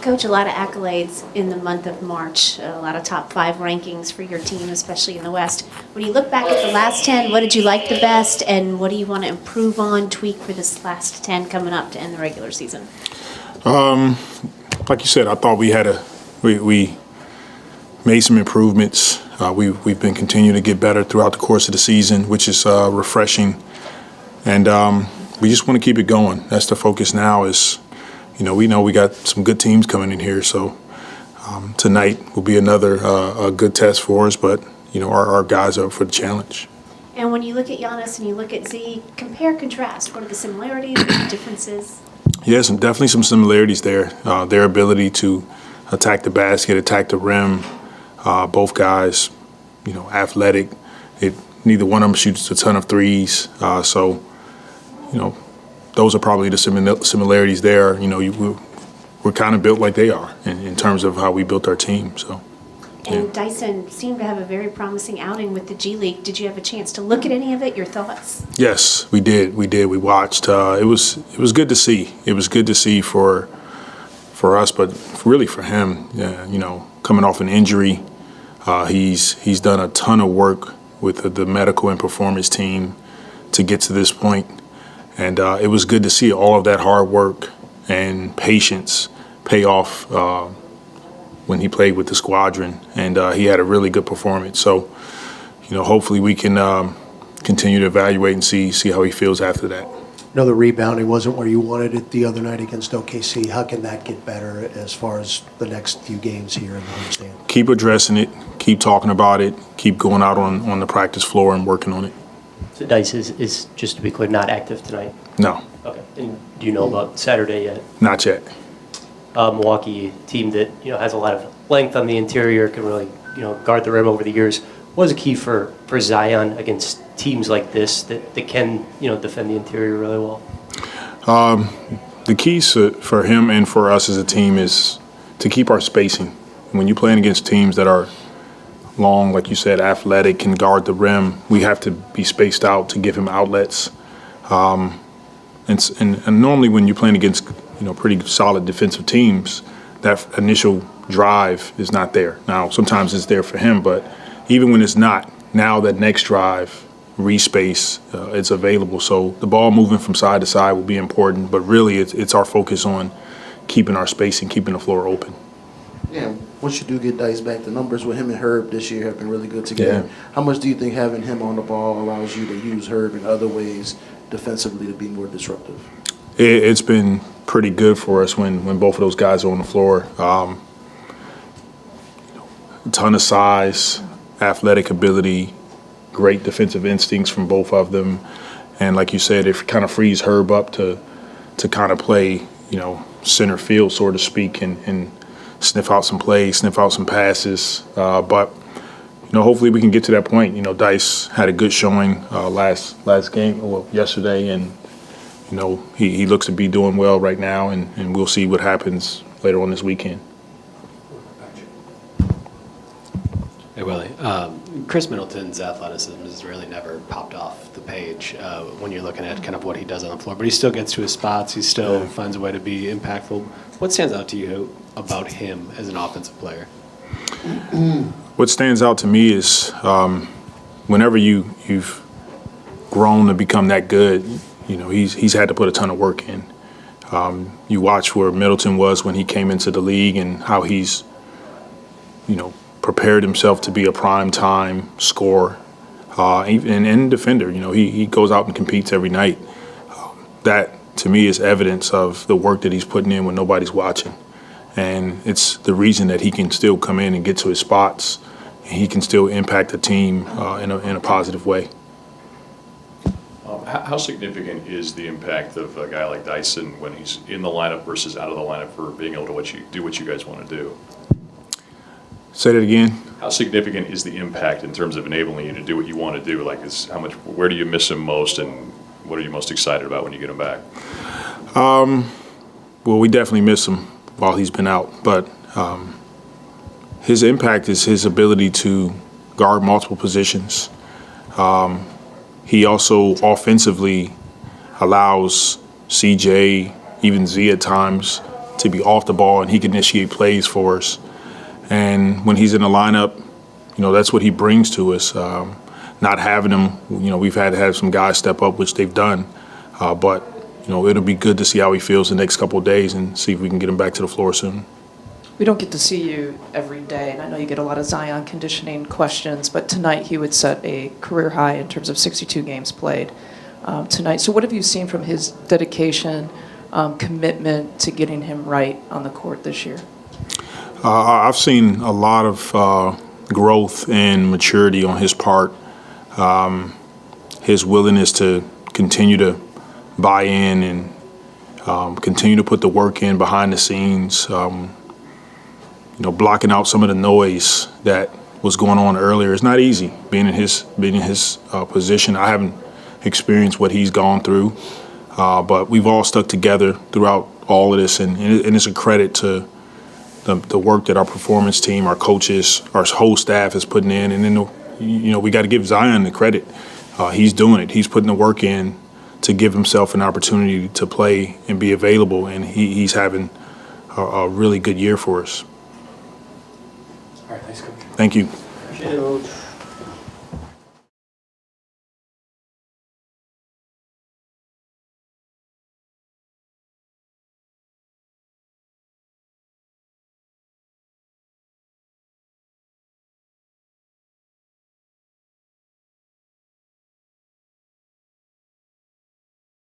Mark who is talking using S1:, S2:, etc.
S1: Coach, a lot of accolades in the month of March, a lot of top 5 rankings for your team, especially in the West. When you look back at the last 10, what did you like the best, and what do you want to improve on, tweak for this last 10 coming up to end the regular season?
S2: Like you said, I thought we made some improvements. We've been continuing to get better throughout the course of the season, which is refreshing. And we just want to keep it going. That's the focus now is, we know we got some good teams coming in here. So tonight will be another a good test for us. But, our guys are up for the challenge.
S1: And when you look at Jonas and you look at Z, compare, contrast. What are the similarities, what are the differences?
S2: Yeah, definitely some similarities there. Their ability to attack the basket, attack the rim. Both guys, athletic. Neither one of them shoots a ton of threes. So, those are probably the similarities there. We're kind of built like they are in terms of how we built our team. So.
S1: And Dyson seemed to have a very promising outing with the G League. Did you have a chance to look at any of it? Your thoughts?
S2: Yes, we did. We watched. It was good to see. It was good to see for us, but really for him. Coming off an injury, he's done a ton of work with the medical and performance team to get to this point, and it was good to see all of that hard work and patience pay off. When he played with the squadron, and he had a really good performance. So, hopefully we can continue to evaluate and see how he feels after that.
S3: The rebounding wasn't where you wanted it the other night against OKC. How can that get better as far as the next few games here in the homestand?
S2: Keep addressing it, keep talking about it, keep going out on the practice floor and working on it.
S4: So Dice is, just to be clear, not active tonight?
S2: No.
S4: Okay. And do you know about Saturday yet?
S2: Not yet.
S4: Milwaukee team that has a lot of length on the interior, can really guard the rim over the years. What is a key for Zion against teams like this that can defend the interior really well?
S2: The keys for him and for us as a team is to keep our spacing. When you're playing against teams that are long, like you said, athletic, can guard the rim, we have to be spaced out to give him outlets. And normally when you're playing against pretty solid defensive teams, that initial drive is not there. Now, sometimes it's there for him, but even when it's not, now that next drive, respace, it's available. So the ball moving from side to side will be important, but really it's our focus on keeping our space and keeping the floor open.
S5: Yeah, once you do get Dice back, the numbers with him and Herb this year have been really good together. Yeah. How much do you think having him on the ball allows you to use Herb in other ways defensively to be more disruptive?
S2: It's been pretty good for us when both of those guys are on the floor. A ton of size, athletic ability, great defensive instincts from both of them. And like you said, it kind of frees Herb up to kind of play, center field, so to speak, and sniff out some plays, sniff out some passes. But hopefully we can get to that point. Dice had a good showing last game, yesterday, and he looks to be doing well right now, and we'll see what happens later on this weekend.
S6: Hey, Willie. Chris Middleton's athleticism has really never popped off the page when you're looking at kind of what he does on the floor. But he still gets to his spots. He still finds a way to be impactful. What stands out to you about him as an offensive player?
S2: What stands out to me is whenever you've grown to become that good, he's had to put a ton of work in. You watch where Middleton was when he came into the league and how he's, prepared himself to be a prime time scorer and defender. He goes out and competes every night. That to me is evidence of the work that he's putting in when nobody's watching, and it's the reason that he can still come in and get to his spots, and he can still impact the team in a positive way.
S7: How significant is the impact of a guy like Dyson when he's in the lineup versus out of the lineup for being able to do what you guys want to do?
S2: Say that again.
S7: How significant is the impact in terms of enabling you to do what you want to do? Where do you miss him most, and what are you most excited about when you get him back?
S2: Well, we definitely miss him while he's been out, but his impact is his ability to guard multiple positions. He also offensively allows CJ, even Z at times, to be off the ball and he can initiate plays for us. And when he's in the lineup, that's what he brings to us. Not having him, we've had to have some guys step up, which they've done. But it'll be good to see how he feels the next couple of days and see if we can get him back to the floor soon.
S8: We don't get to see you every day, and I know you get a lot of Zion conditioning questions, but tonight he would set a career high in terms of 62 games played tonight. So what have you seen from his dedication, commitment to getting him right on the court this year?
S2: I've seen a lot of growth and maturity on his part. His willingness to continue to buy in and continue to put the work in behind the scenes, blocking out some of the noise that was going on earlier. It's not easy being in his position. I haven't experienced what he's gone through, but we've all stuck together throughout all of this, and it's a credit to the work that our performance team, our coaches, our whole staff is putting in. And then, we got to give Zion the credit. He's doing it. He's putting the work in to give himself an opportunity to play and be available, and he's having a really good year for us.
S6: All right, thanks, Coach.
S2: Thank you.
S4: Appreciate it.